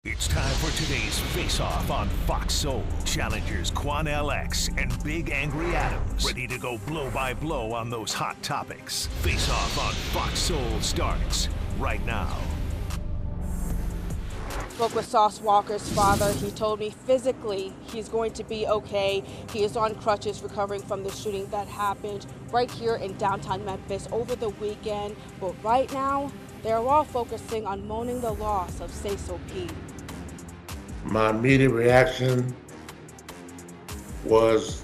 It's time for today's Face-Off on Fox Soul. Challengers Quan LX and Big Angry Adams ready to go blow by blow on those hot topics. Face-Off on Fox Soul starts right now. Spoke with Sauce Walker's father. He told me physically he's going to be okay. He is on crutches recovering from the shooting that happened right here in downtown Memphis over the weekend. But right now, they're all focusing on mourning the loss of Sayso P. My immediate reaction was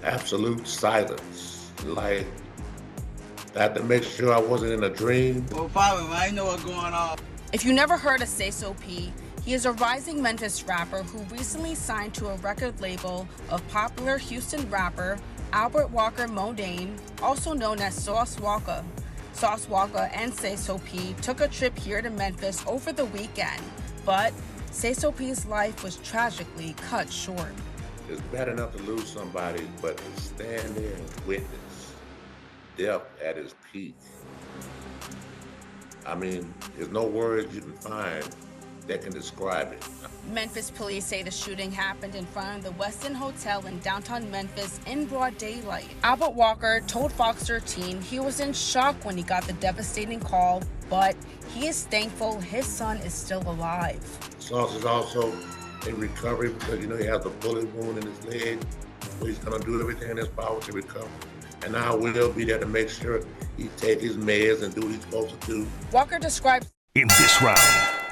absolute silence. Like, I had to make sure I wasn't in a dream. Well, Father, I know what's going on. If you never heard of Sayso P, he is a rising Memphis rapper who recently signed to a record label of popular Houston rapper Albert Walker Modane, also known as Sauce Walka. Sauce Walka and Sayso P took a trip here to Memphis over the weekend, but Sayso P's life was tragically cut short. It's bad enough to lose somebody, but to stand there and witness death at its peak. I mean, there's no words you can find that can describe it. Memphis police say the shooting happened in front of the Westin Hotel in downtown Memphis in broad daylight. Albert Walker told Fox 13 he was in shock when he got the devastating call, but he is thankful his son is still alive. Sauce is also in recovery because, he has a bullet wound in his leg, so he's gonna do everything in his power to recover. And I will be there to make sure he take his meds and do what he's supposed to do. Walker described. In this round,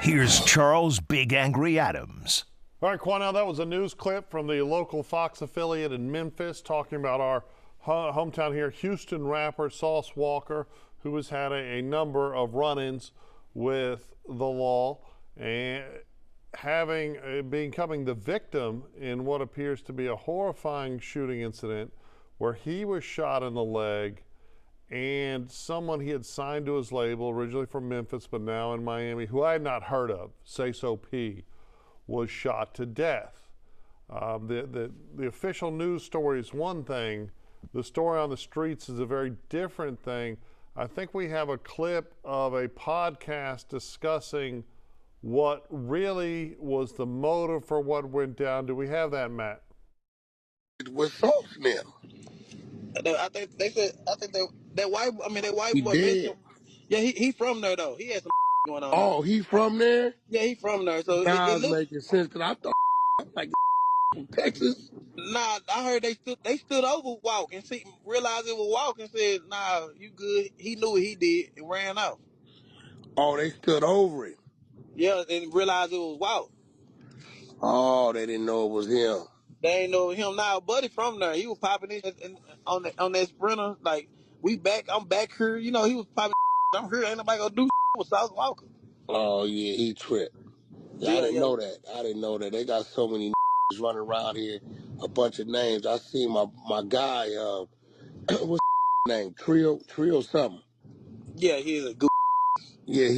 here's Charles Big Angry Adams. All right, Quanell, that was a news clip from the local Fox affiliate in Memphis talking about our hometown here, Houston rapper Sauce Walker, who has had a number of run-ins with the law and becoming the victim in what appears to be a horrifying shooting incident where he was shot in the leg and someone he had signed to his label, originally from Memphis but now in Miami, who I had not heard of, Sayso P, was shot to death. The official news story is one thing. The story on the streets is a very different thing. I think we have a clip of a podcast discussing what really was the motive for what went down. Do we have that, Matt? It was Sauce now. I think they said. I think that white. I mean, that white He boy. dead. Yeah, he from there though. He had some going on. Oh, he from there? Yeah, he from there. So Now it it's looks. making sense because I thought like from Texas. Nah, I heard they stood over Walk and realized it was Walk and said, "Nah, you good." He knew what he did and ran off. Oh, they stood over it. Yeah, and realized it was Walk. Oh, they didn't know it was him. They ain't know him now. Buddy from there, he was popping in on that Sprinter. Like I'm back here. He was popping. I'm here. Ain't nobody gonna do with South Walker. Oh yeah, he tripped. Yeah, I didn't know that. I didn't know that. They got so many running around here, a bunch of names. I seen my guy. What's his name? Trio something. Yeah, he's a good. Yeah,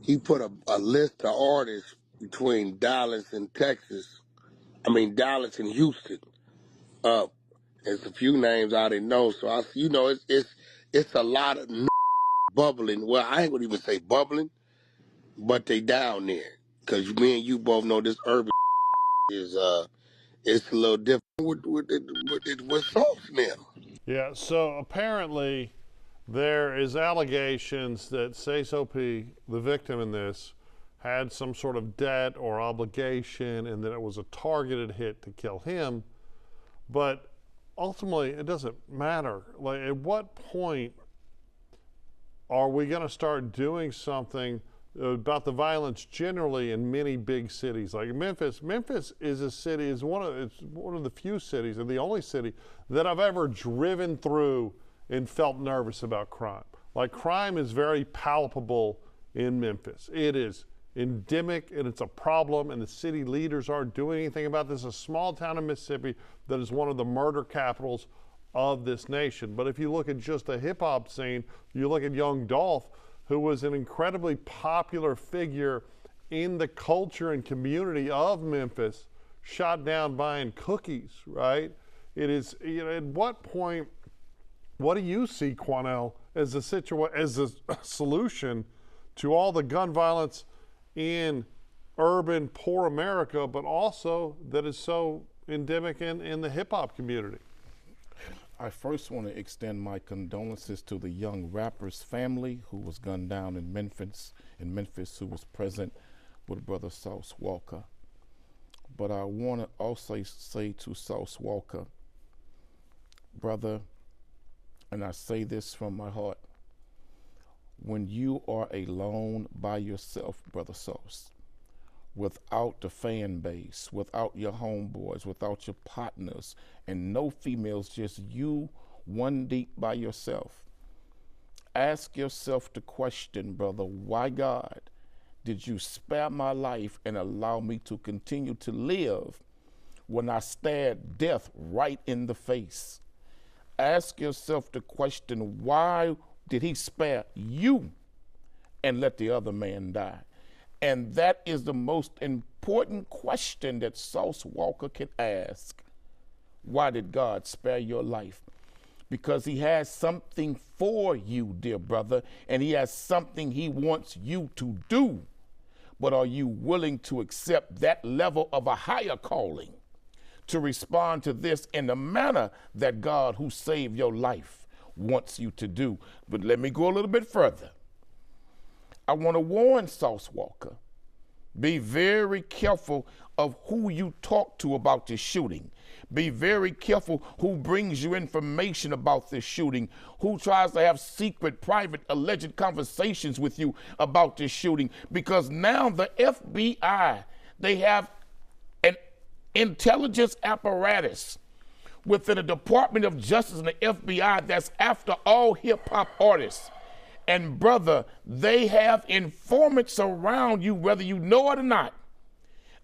he put a list of artists between Dallas and Texas. I mean Dallas and Houston up. There's a few names I didn't know, so it's a lot of bubbling. Well, I ain't gonna even say bubbling, but they down there. Cause me and you both know this urban is it's a little different with Sauce now. Yeah, so apparently there is allegations that Sayso P, the victim in this, had some sort of debt or obligation and that it was a targeted hit to kill him. But ultimately, it doesn't matter. Like, at what point are we going to start doing something about the violence generally in many big cities like Memphis? Memphis is a city, it's one of the few cities, and the only city that I've ever driven through and felt nervous about crime. Like, crime is very palpable in Memphis. It is endemic and it's a problem, and the city leaders aren't doing anything about this. It's a small town in Mississippi that is one of the murder capitals of this nation. But if you look at just the hip hop scene, you look at Young Dolph, who was an incredibly popular figure in the culture and community of Memphis, shot down buying cookies, right? It is, at what point, what do you see, Quanell, as a solution to all the gun violence in urban, poor America, but also that is so endemic in the hip hop community? I first want to extend my condolences to the young rapper's family who was gunned down in Memphis, who was present with Brother Sauce Walka. But I want to also say to Sauce Walka, brother, and I say this from my heart, when you are alone by yourself, Brother Sauce, without the fan base, without your homeboys, without your partners, and no females, just you one deep by yourself, ask yourself the question, brother, why, God, did you spare my life and allow me to continue to live when I stared death right in the face? Ask yourself the question, why did he spare you and let the other man die? And that is the most important question that Sauce Walka can ask. Why did God spare your life? Because he has something for you, dear brother, and he has something he wants you to do. But are you willing to accept that level of a higher calling, to respond to this in the manner that God, who saved your life, wants you to do? But let me go a little bit further. I want to warn Sauce Walka, be very careful of who you talk to about this shooting. Be very careful who brings you information about this shooting, who tries to have secret, private, alleged conversations with you about this shooting, because now the FBI, they have an intelligence apparatus within the Department of Justice and the FBI that's after all hip-hop artists. And brother, they have informants around you, whether you know it or not.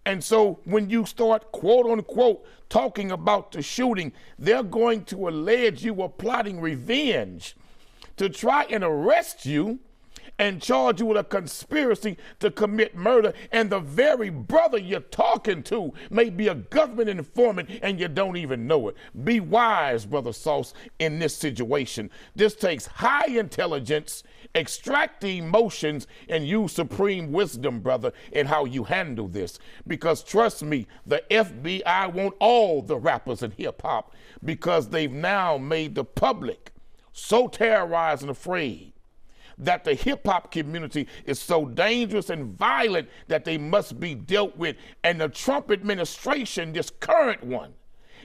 And so when you start, quote unquote, talking about the shooting, they're going to allege you were plotting revenge to try and arrest you and charge you with a conspiracy to commit murder. And the very brother you're talking to may be a government informant and you don't even know it. Be wise, Brother Sauce, in this situation. This takes high intelligence, extract the emotions, and use supreme wisdom, brother, in how you handle this. Because trust me, the FBI want all the rappers in hip hop, because they've now made the public so terrorized and afraid that the hip-hop community is so dangerous and violent that they must be dealt with. And the Trump administration, this current one,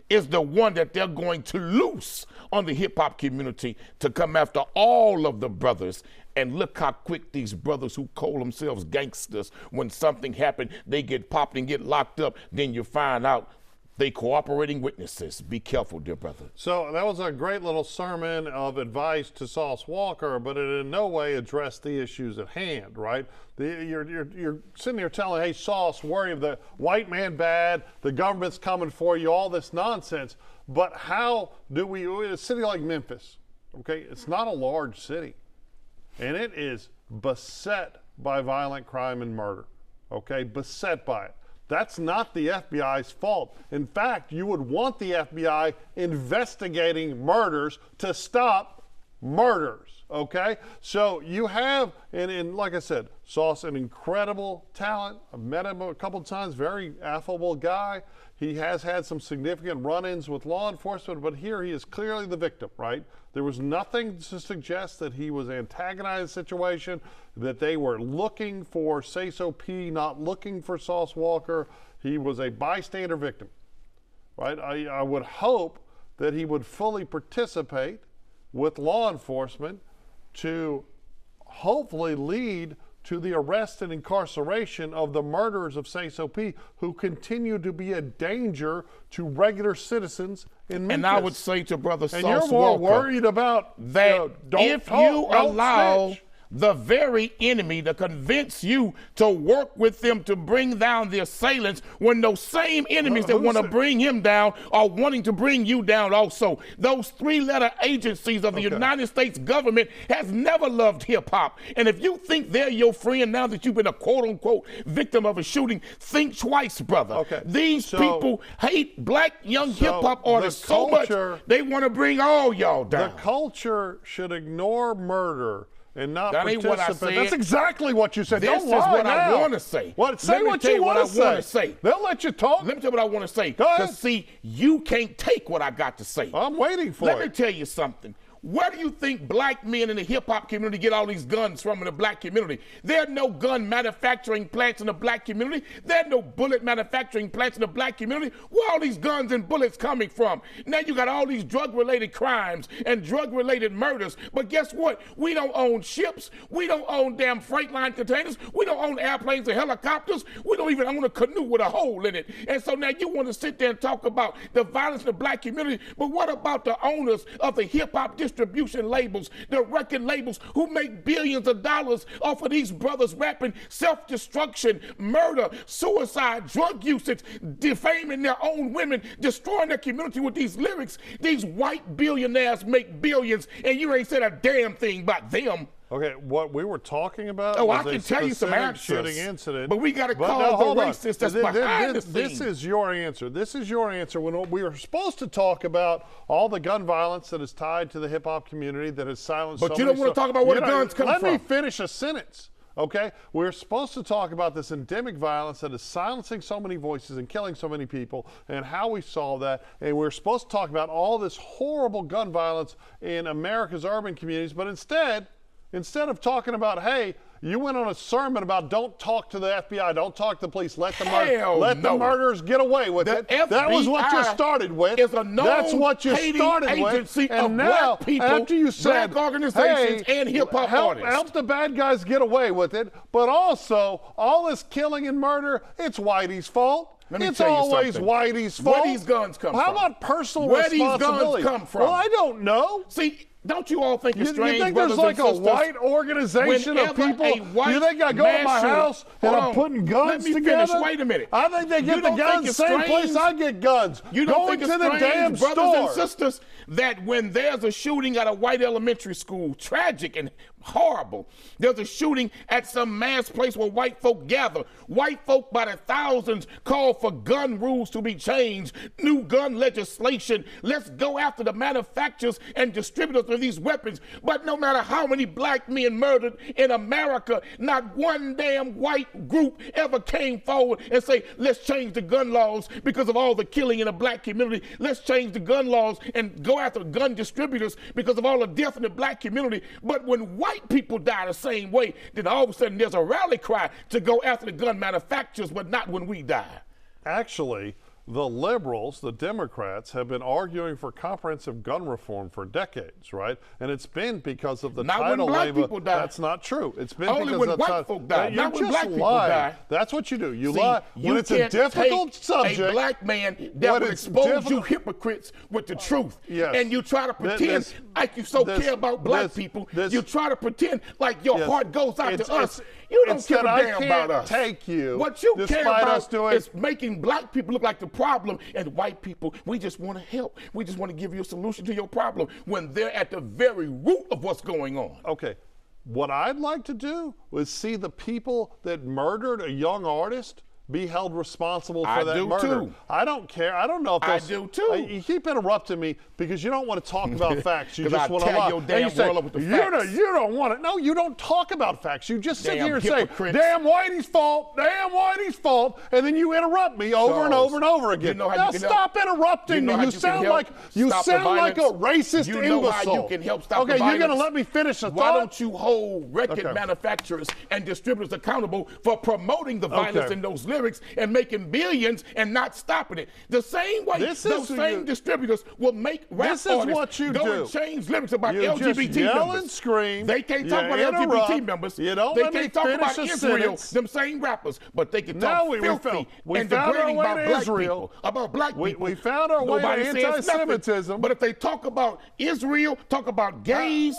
is the one that they're going to loose on the hip-hop community to come after all of the brothers. And look how quick these brothers who call themselves gangsters, when something happened, they get popped and get locked up. Then you find out they cooperating witnesses. Be careful, dear brother. So that was a great little sermon of advice to Sauce Walka, but it in no way addressed the issues at hand, right? You're sitting here telling, hey, Sauce, worry of the white man bad, the government's coming for you, all this nonsense. But how do we, a city like Memphis, okay, it's not a large city, and it is beset by violent crime and murder, okay, beset by it. That's not the FBI's fault. In fact, you would want the FBI investigating murders to stop murders, okay? So you have, and like I said, Sauce, an incredible talent. I've met him a couple of times, very affable guy. He has had some significant run-ins with law enforcement, but here he is clearly the victim, right? There was nothing to suggest that he was antagonizing the situation, that they were looking for Sayso P, not looking for Sauce Walka. He was a bystander victim, right? I would hope that he would fully participate with law enforcement to hopefully lead to the arrest and incarceration of the murderers of Sayso P, who continue to be a danger to regular citizens in Memphis. And I would say to Brother Sauce Walka, and you're more worried about that if you allow the very enemy to convince you to work with them to bring down the assailants, when those same enemies that want to bring him down are wanting to bring you down also. Those three-letter agencies of the United States government has never loved hip-hop. And if you think they're your friend now that you've been a quote-unquote victim of a shooting, think twice, brother. These people hate black young hip-hop artists so much, they want to bring all y'all down. The culture should ignore murder and not That ain't what I participate. said. That's exactly what you said. This Don't is lie what now. I want to say. What? Say Let me what tell you what want I wanna to say. They'll let you talk. Let me tell you what I want to say. Go ahead. Because, see, you can't take what I got to say. I'm waiting for Let it. me tell you something. Where do you think black men in the hip-hop community get all these guns from in the black community? There are no gun manufacturing plants in the black community. There are no bullet manufacturing plants in the black community. Where are all these guns and bullets coming from? Now you got all these drug-related crimes and drug-related murders. But guess what? We don't own ships. We don't own damn freight line containers. We don't own airplanes or helicopters. We don't even own a canoe with a hole in it. And so now you want to sit there and talk about the violence in the black community, but what about the owners of the hip-hop distribution labels, the record labels who make billions of dollars off of these brothers rapping self-destruction, murder, suicide, drug usage, defaming their own women, destroying their community with these lyrics? These white billionaires make billions, and you ain't said a damn thing about them. Okay, what we were talking about Oh, was I can tell you some specific answers, shooting incident. but we got to But call no, the hold on. racist that's behind the This scenes. is your answer. This is your answer. When we were supposed to talk about all the gun violence that is tied to the hip-hop community that has silenced But so you many don't want to talk about where You the know, guns come Let from. me finish a sentence. Okay, we're supposed to talk about this endemic violence that is silencing so many voices and killing so many people and how we solve that. And we're supposed to talk about all this horrible gun violence in America's urban communities. But instead of talking about, hey, you went on a sermon about don't talk to the FBI, don't talk to the police, let the murderers get away with it. That was what you started with. Is a known That's what you started agency with. of And now, black people, after you said, black organizations, hey, and hip-hop artists. help the bad guys get away with it, but also all this killing and murder, it's Whitey's fault. Let me It's tell you always something. Whitey's fault. Where these guns come How from? about personal Where these responsibility? guns come from? Well, I don't know. See, don't you all think it's strange, You think brothers there's like and a sisters? white organization of Whenever people? a white You think I go to my national- house and Hold I'm on. putting guns Let me together? finish. Wait a minute. I think they You get the don't think guns it's same place strange? I get guns. You don't Going think it's to the strange, damn brothers store. and sisters, that when there's a shooting at a white elementary school, tragic and horrible, there's a shooting at some mass place where white folk gather. White folk by the thousands call for gun rules to be changed, new gun legislation. Let's go after the manufacturers and distributors of these weapons. But no matter how many black men murdered in America, not one damn white group ever came forward and say, let's change the gun laws because of all the killing in the black community. Let's change the gun laws and go after gun distributors because of all the death in the black community. But when white people die the same way, then all of a sudden there's a rally cry to go after the gun manufacturers, but not when we die. Actually, the liberals, the Democrats, have been arguing for comprehensive gun reform for decades, right? And it's been because of the Not when tidal black wave. people die. That's not true. It's been Only because when of the white folk die, You not when just black people lie. die. That's what you do. You See, lie you when it's a can't difficult take subject. a black man that when would it's expose you difficult- hypocrites with the truth. Yes. And you try to pretend This- like you so this- care about black this- people. this- You try to pretend like your Yes. heart goes out It's- to us. it's- You don't it's care a that I damn can't about us. take you What you care despite about us doing- is making black people look like the problem, and white people, we just want to help. We just want to give you a solution to your problem when they're at the very root of what's going on. Okay. What I'd like to do is see the people that murdered a young artist be held responsible for I that do murder. too. I don't care. I don't know if I those, do too. You keep interrupting me because you don't want to talk about facts. You 'Cause just I want to tear lie. your And damn you say, world up with the you facts." you don't want it. No, you don't talk about facts. You just sit Damn here and hypocrites. say, damn Whitey's fault, damn Whitey's fault, and then you interrupt me over and Charles, over and over again. you know how now you can stop help- interrupting you know me. how You you can sound help like you stop the sound like a violence? racist You know how imbecile. you can help stop the okay, you're going to violence? let me finish the Why thought? don't you hold record Okay. manufacturers and distributors accountable for promoting the violence Okay. in those lyrics and making billions and not stopping it? The same way This those is- same distributors will make rap This is artists what you go do. and change lyrics about You just LGBT yell members. and scream. They can't You talk about interrupt. LGBT members. You don't they let me can't talk about finish a Israel, sentence. them same rappers, but they can Now talk we filthy found- we and found our degrading way about to black Israel. people. About black We- people. we found our way to Nobody says nothing. anti-Semitism. But if they talk about Israel, talk about gays,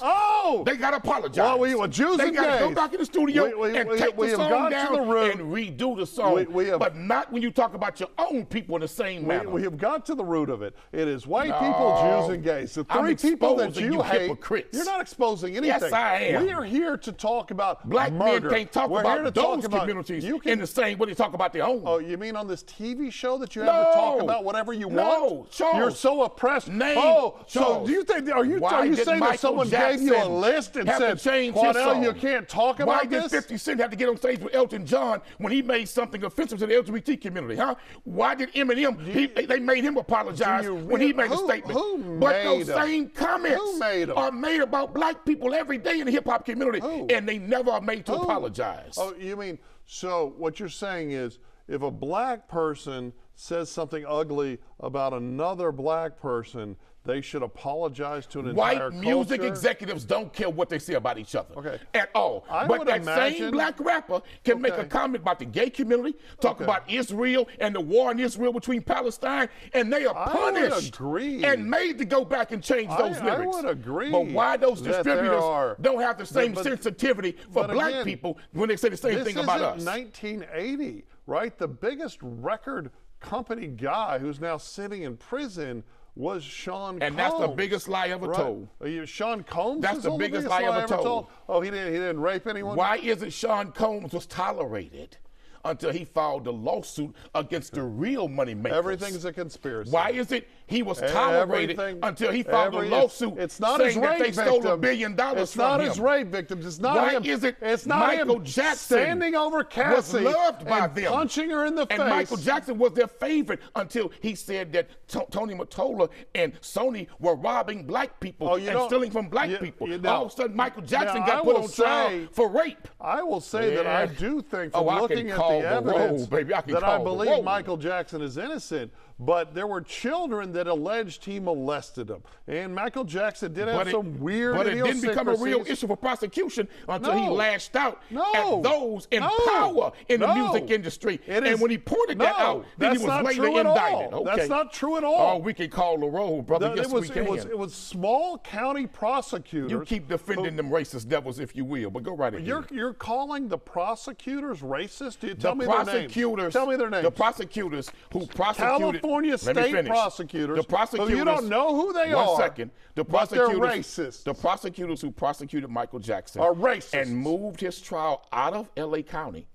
they got to apologize. Well, Jews they and gotta gays. go back in the studio We and have take the song got to down the root. and redo the song. but not when you talk about your own people in the same manner. We have got to the root of it. It is white people, Jews, and gays. The three people that you hate. Hypocrites. You're not exposing anything. Yes, I am. We are here to talk about black murder. men can't talk We're here about to those talk about, communities in the same way they talk about their own. Oh, you mean on this TV show that you have to talk about whatever you want? No, Charles. You're so oppressed. So do you think? Are you saying that someone gave you a list and said, "Quanell, you can't talk about this"? Why did 50 Cent have to get on stage with Elton John when he made something offensive to the LGBT community? Huh? Why did Eminem? They made him apologize when he made a statement. But those same comments are made about black people every day in the hip hop community, and they never are made to apologize. Oh, you mean, so what you're saying is if a black person says something ugly about another black person, they should apologize to an entire culture? White music executives don't care what they say about each other at all. But that same black rapper can make a comment about the gay community, talk about Israel and the war in Israel between Palestine, and they are punished and made to go back and change those lyrics. I would agree. But why those distributors don't have the same sensitivity for black people when they say the same thing about us? This isn't 1980, right? The biggest record company guy who's now sitting in prison was Sean Combs. And that's the biggest lie ever told. Sean Combs? That's the biggest lie ever told. Oh, he didn't rape anyone? Why isn't Sean Combs was tolerated until he filed a lawsuit against the real money makers? Everything's a conspiracy. Why is it he was tolerated until he filed a lawsuit saying that they stole $1 billion from him? It's not his rape victims. It's not him. Why is it it's not Michael him Jackson standing over Cassie was loved by them, punching her in the face? And Michael Jackson was their favorite until he said that Tony Mottola and Sony were robbing black people and stealing from black people. All of a sudden, Michael Jackson got put on trial for rape. I will say that I do think, from looking at the evidence, that I believe Michael Jackson is innocent. But there were children that alleged he molested them. And Michael Jackson did have some weird But it didn't become a real issue for prosecution until he lashed out at those in power in the music industry. And when he pointed that out, then he was later indicted. Okay. That's not true at all. Oh, we can call the roll, brother. Yes, we can. It was small county prosecutors. You keep defending them racist devils, if you will, but go right ahead. You're calling the prosecutors racist? Tell me their names. Tell me their names. The prosecutors who prosecuted California state prosecutors. The prosecutors. You don't know who they are. 1 second. The prosecutors. But they're racist. The prosecutors who prosecuted Michael Jackson are racist and moved his trial out of L.A. County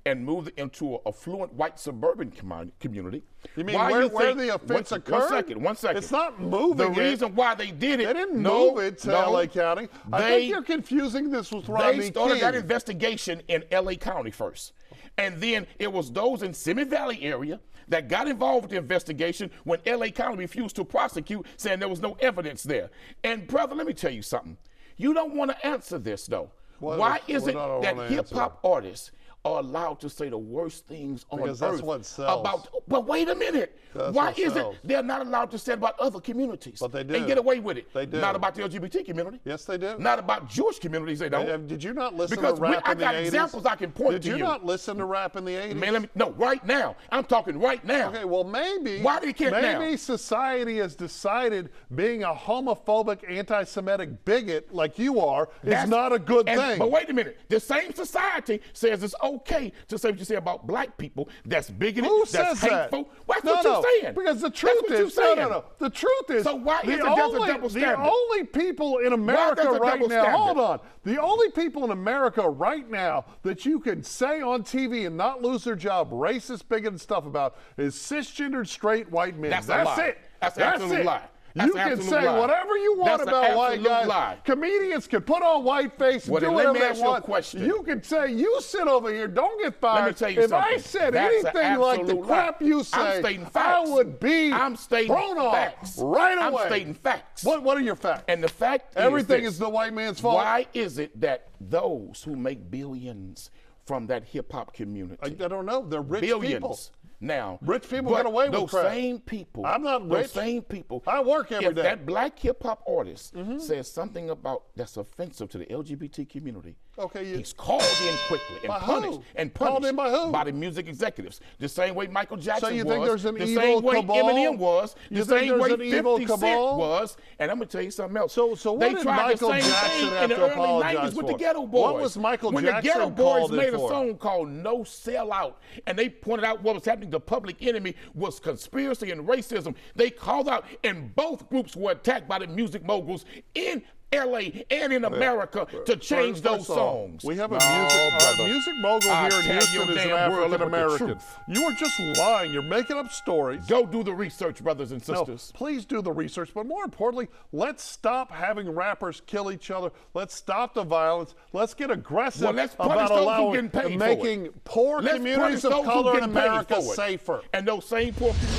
and moved it into an affluent white suburban community. You mean where the offense occurred? 1 second. It's not moving. The reason why they did it. They didn't move it to L.A. County. I think you're confusing this with Rodney King. They started that investigation in L.A. County first. And then it was those in Simi Valley area that got involved with the investigation when L.A. County refused to prosecute, saying there was no evidence there. And, brother, let me tell you something. You don't want to answer this, though. Why is it that hip-hop artists are allowed to say the worst things on earth that's what sells. About? But wait a minute. Why is it they're not allowed to say about other communities? But they do. And get away with it. They do. Not about the LGBT community. Yes, they do. Not about Jewish communities. They don't. Did you not listen because to rap in the 80s? I got examples I can point to you. Did you not listen to rap in the 80s? Man, no, right now. I'm talking right now. Okay, well, maybe. Why do you can't now? Maybe society has decided being a homophobic, anti-Semitic bigot like you are is not a good thing. But wait a minute. The same society says it's okay to say what you say about black people. That's bigoted. Who that's says hateful. That? That's what you're saying. Because the truth is, no. The truth is, so why is there's a double standard? The only people in America right now, hold on. The only people in America right now that you can say on TV and not lose their job, racist, bigoted stuff about, is cisgendered straight white men. That's it. That's an absolute lie. You can say whatever you want about white guys. Lie. Comedians can put on white face and do whatever they want. You can say, you sit over here, don't get fired. Let me tell you if something. I said anything like the crap you say, I would be thrown off right away. I'm stating facts. What are your facts? And the fact everything is the white man's fault. Why is it that those who make billions from that hip-hop community? I don't know. They're rich people. Now, rich people get away with crap. Those same people. I'm not rich. Those same people. I work every day. If that black hip hop artist says something about that's offensive to the LGBT community, Okay, he's called in quickly and by punished. who? And Called punished in by who? by the music executives. The same way Michael Jackson So you was. think there's an the evil same way cabal? Eminem was. You The think same way there's an evil 50 Cent cabal? was. And I'm going to tell you something else. So what they did tried Michael the same Jackson thing have in the to early apologize 90s with the for? Ghetto Boys. What was Michael when Jackson the Ghetto Boys called in made a for? song called No Sellout, and they pointed out what was happening to Public Enemy was conspiracy and racism. They called out, and both groups were attacked by the music moguls in LA and in America to change those songs. We have a brother. music mogul I'll here in tell Houston your is an damn world African the American. truth. You are just lying. You're making up stories. Go do the research, brothers and No, sisters. please do the research, but more importantly, let's stop having rappers kill each other. Let's stop the violence. Let's get aggressive Well, let's punish about those who allowing getting paid for making it. poor Let's communities punish of those who color in getting paid America for it. safer. And those same poor people.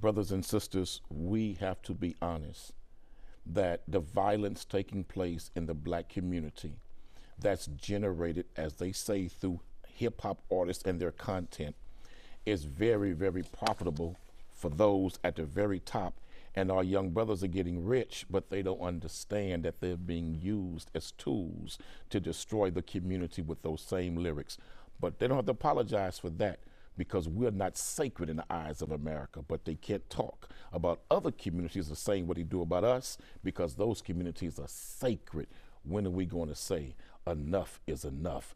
Brothers and sisters, we have to be honest that the violence taking place in the black community that's generated, as they say, through hip-hop artists and their content is very, very profitable for those at the very top. And our young brothers are getting rich, but they don't understand that they're being used as tools to destroy the community with those same lyrics. But they don't have to apologize for that, because we're not sacred in the eyes of America, but they can't talk about other communities the same way they do about us, because those communities are sacred. When are we going to say enough is enough?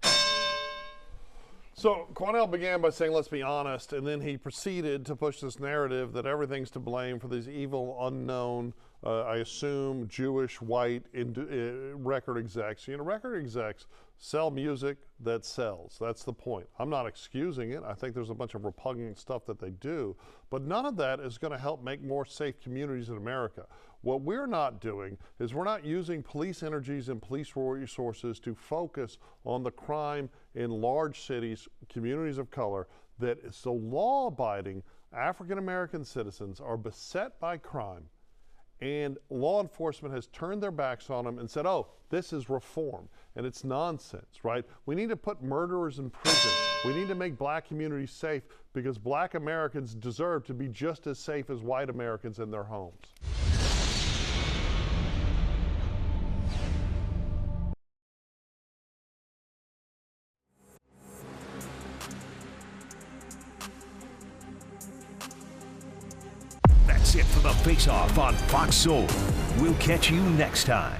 So Quanell began by saying, let's be honest, and then he proceeded to push this narrative that everything's to blame for these evil, unknown, I assume, Jewish, white record execs. You know, record execs sell music that sells. That's the point. I'm not excusing it. I think there's a bunch of repugnant stuff that they do, but none of that is going to help make more safe communities in America. What we're not doing is we're not using police energies and police resources to focus on the crime in large cities, communities of color, that is so law-abiding African-American citizens are beset by crime, and law enforcement has turned their backs on them and said, oh, this is reform. And it's nonsense, right? We need to put murderers in prison. We need to make black communities safe, because black Americans deserve to be just as safe as white Americans in their homes. That's it for the Face-Off on Fox Soul. We'll catch you next time.